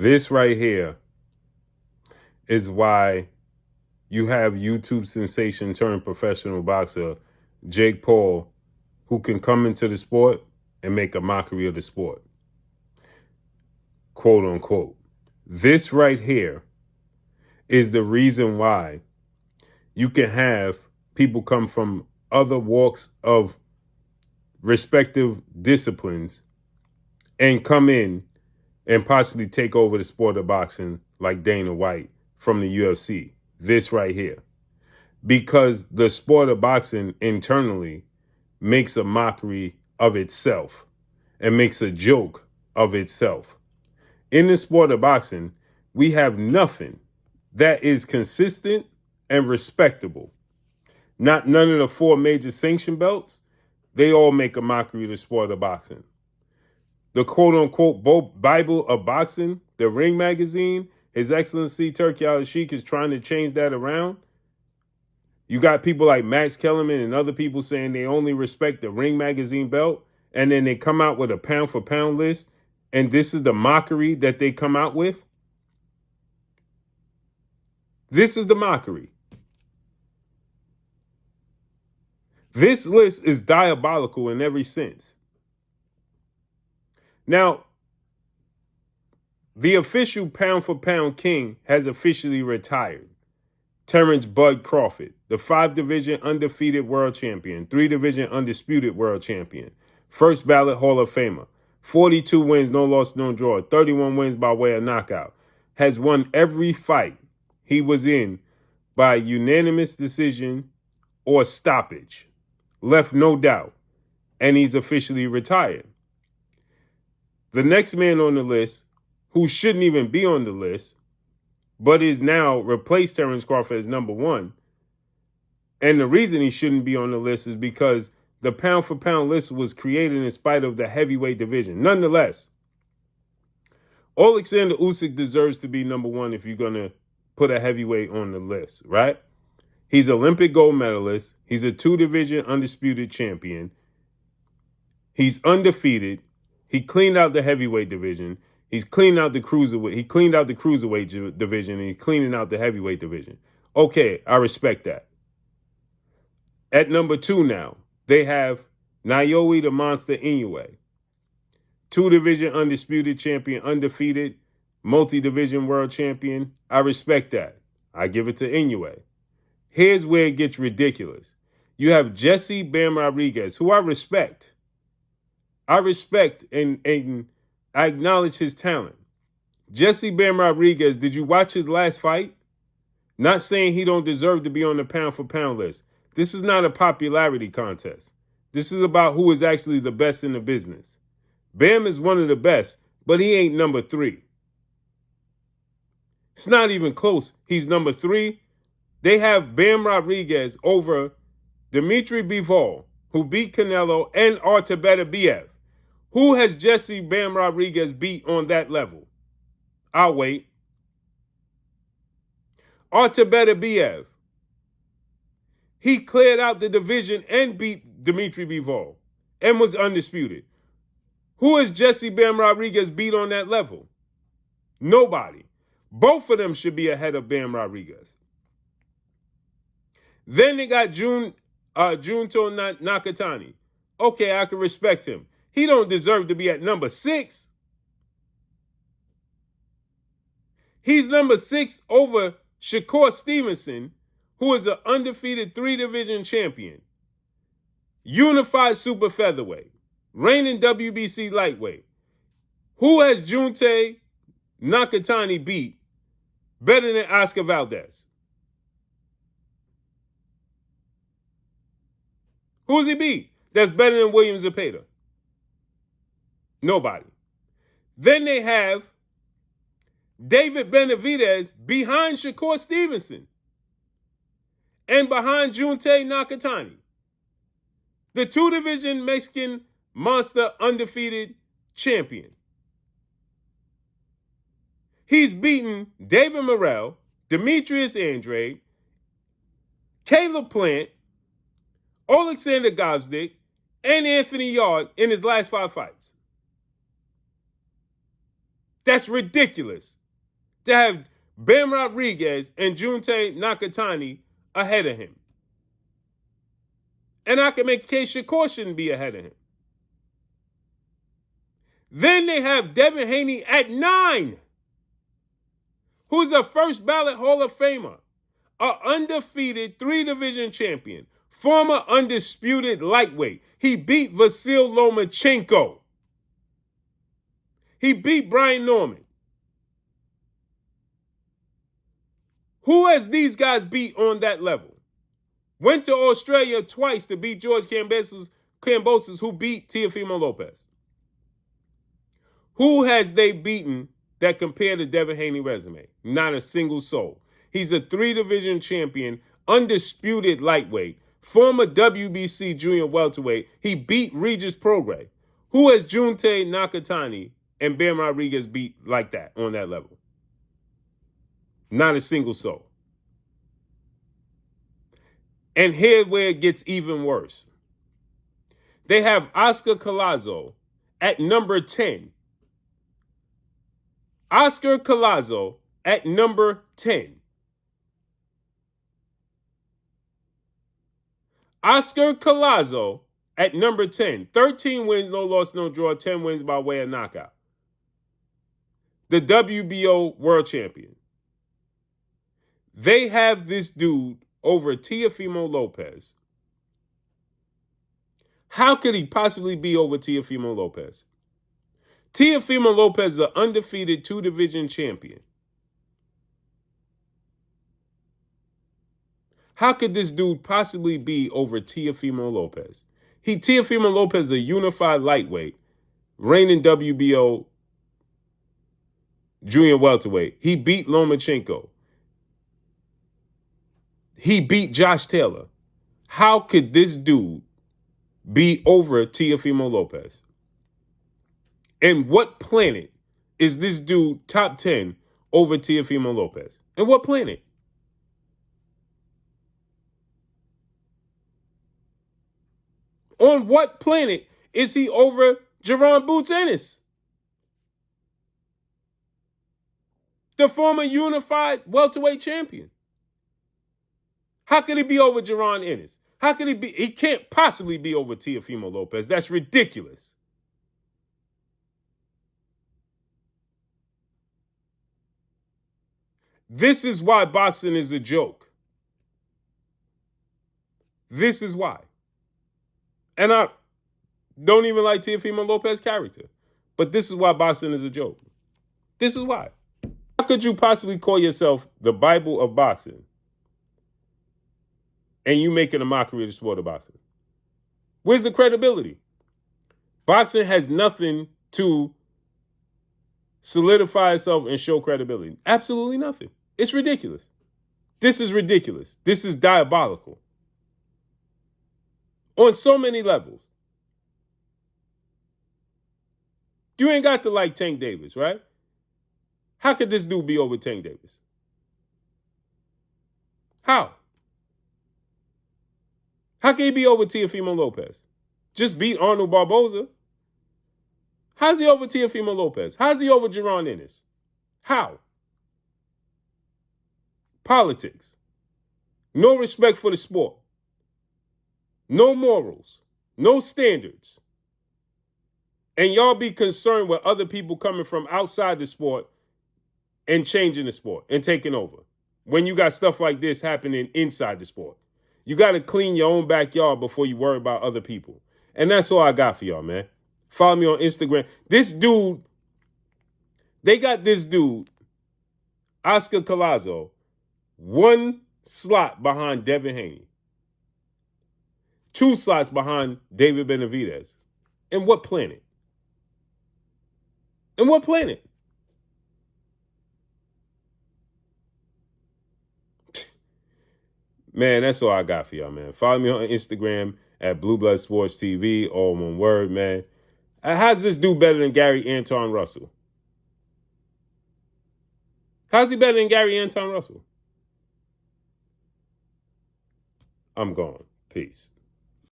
This right here is why you have YouTube sensation turned professional boxer Jake Paul, who can come into the sport and make a mockery of the sport. Quote unquote. This right here is the reason why you can have people come from other walks of respective disciplines and come in and possibly take over the sport of boxing like Dana White from the UFC. This right here. Because the sport of boxing internally makes a mockery of itself and makes a joke of itself. In the sport of boxing, we have nothing that is consistent and respectable. None of the four major sanction belts, they all make a mockery of the sport of boxing. The quote-unquote Bible of boxing, the Ring magazine, His Excellency Turki Al-Sheikh is trying to change that around. You got people like Max Kellerman and other people saying they only respect the Ring magazine belt, and then they come out with a pound-for-pound list, and this is the mockery that they come out with? This is the mockery. This list is diabolical in every sense. Now, the official pound-for-pound king has officially retired. Terrence Bud Crawford, the 5-division undefeated world champion, 3-division undisputed world champion, first ballot Hall of Famer, 42 wins, no loss, no draw, 31 wins by way of knockout, has won every fight he was in by unanimous decision or stoppage, left no doubt, and he's officially retired. The next man on the list, who shouldn't even be on the list, but is now replaced Terrence Crawford as number one. And the reason he shouldn't be on the list is because the pound-for-pound list was created in spite of the heavyweight division. Nonetheless, Alexander Usyk deserves to be number one if you're going to put a heavyweight on the list, right? He's Olympic gold medalist. He's a 2-division undisputed champion. He's undefeated. He cleaned out the heavyweight division. He's cleaned out the cruiserweight. He cleaned out the cruiserweight division, and he's cleaning out the heavyweight division. Okay, I respect that. At number 2 now, they have Naoya the Monster Inoue, 2-division undisputed champion, undefeated, multi-division world champion. I respect that. I give it to Inoue. Here's where it gets ridiculous. You have Jesse Bam Rodriguez, who I respect. I respect and I acknowledge his talent. Jesse Bam Rodriguez, did you watch his last fight? Not saying he don't deserve to be on the pound-for-pound list. This is not a popularity contest. This is about who is actually the best in the business. Bam is one of the best, but he ain't number 3. It's not even close. He's number 3. They have Bam Rodriguez over Dimitri Bivol, who beat Canelo, and Artur Beterbiev. Who has Jesse Bam Rodriguez beat on that level? I'll wait. Artur Beterbiev. He cleared out the division and beat Dimitri Bivol and was undisputed. Who has Jesse Bam Rodriguez beat on that level? Nobody. Both of them should be ahead of Bam Rodriguez. Then they got Junto Nakatani. Okay, I can respect him. He don't deserve to be at number 6. He's number 6 over Shakur Stevenson, who is an undefeated 3-division champion, unified super featherweight, reigning WBC lightweight. Who has Junto Nakatani beat better than Oscar Valdez? Who's he beat that's better than William Zepeda? Nobody. Then they have David Benavidez behind Shakur Stevenson and behind Junto Nakatani, the 2-division Mexican monster undefeated champion. He's beaten David Morrell, Demetrius Andrade, Caleb Plant, Alexander Gvozdyk, and Anthony Yard in his last 5 fights. That's ridiculous. To have Ben Rodriguez and Junta Nakatani ahead of him. And I can make a case Shakur shouldn't be ahead of him. Then they have Devin Haney at 9, who's a first ballot Hall of Famer, an undefeated 3-division champion, former undisputed lightweight. He beat Vasil Lomachenko. He beat Brian Norman. Who has these guys beat on that level? Went to Australia twice to beat George Kambosos, who beat Teofimo Lopez. Who has they beaten that compare to Devin Haney resume? Not a single soul. He's a 3-division champion, undisputed lightweight, former WBC junior welterweight. He beat Regis Prograis. Who has Junta Nakatani and Ben Rodriguez beat like that on that level? Not a single soul. And here's where it gets even worse. They have Oscar Collazo at number 10. Oscar Collazo at number 10. Oscar Collazo at number 10. 13 wins, no loss, no draw, 10 wins by way of knockout. The WBO world champion. They have this dude over Teofimo Lopez. How could he possibly be over Teofimo Lopez? Teofimo Lopez is an undefeated 2-division champion. How could this dude possibly be over Teofimo Lopez? Teofimo Lopez is a unified lightweight, reigning WBO junior welterweight. He beat Lomachenko. He beat Josh Taylor. How could this dude be over Teofimo Lopez? And what planet is this dude top 10 over Teofimo Lopez? And what planet? On what planet is he over Jaron Boots Ennis? The former unified welterweight champion. How could he be over Jaron Ennis? How could he be? He can't possibly be over Teofimo Lopez. That's ridiculous. This is why boxing is a joke. This is why. And I don't even like Teofimo Lopez's character. But this is why boxing is a joke. This is why. How could you possibly call yourself the Bible of boxing and you making a mockery of the sport of boxing? Where's the credibility? Boxing has nothing to solidify itself and show credibility. Absolutely nothing. It's ridiculous. This is ridiculous. This is diabolical. On so many levels. You ain't got to like Tank Davis, right? How could this dude be over Tank Davis? How? How can he be over Teofimo Lopez? Just beat Arnold Barboza. How's he over Teofimo Lopez? How's he over Jaron Ennis? How? Politics. No respect for the sport. No morals. No standards. And y'all be concerned with other people coming from outside the sport and changing the sport and taking over. When you got stuff like this happening inside the sport. You got to clean your own backyard before you worry about other people. And that's all I got for y'all, man. Follow me on Instagram. This dude, they got this dude, Oscar Collazo, 1 slot behind Devin Haney. 2 slots behind David Benavidez. And what planet? And what planet? Man, that's all I got for y'all, man. Follow me on Instagram at Blue Blood Sports TV, all one word, man. How's this dude better than Gary Anton Russell? How's he better than Gary Anton Russell? I'm gone. Peace.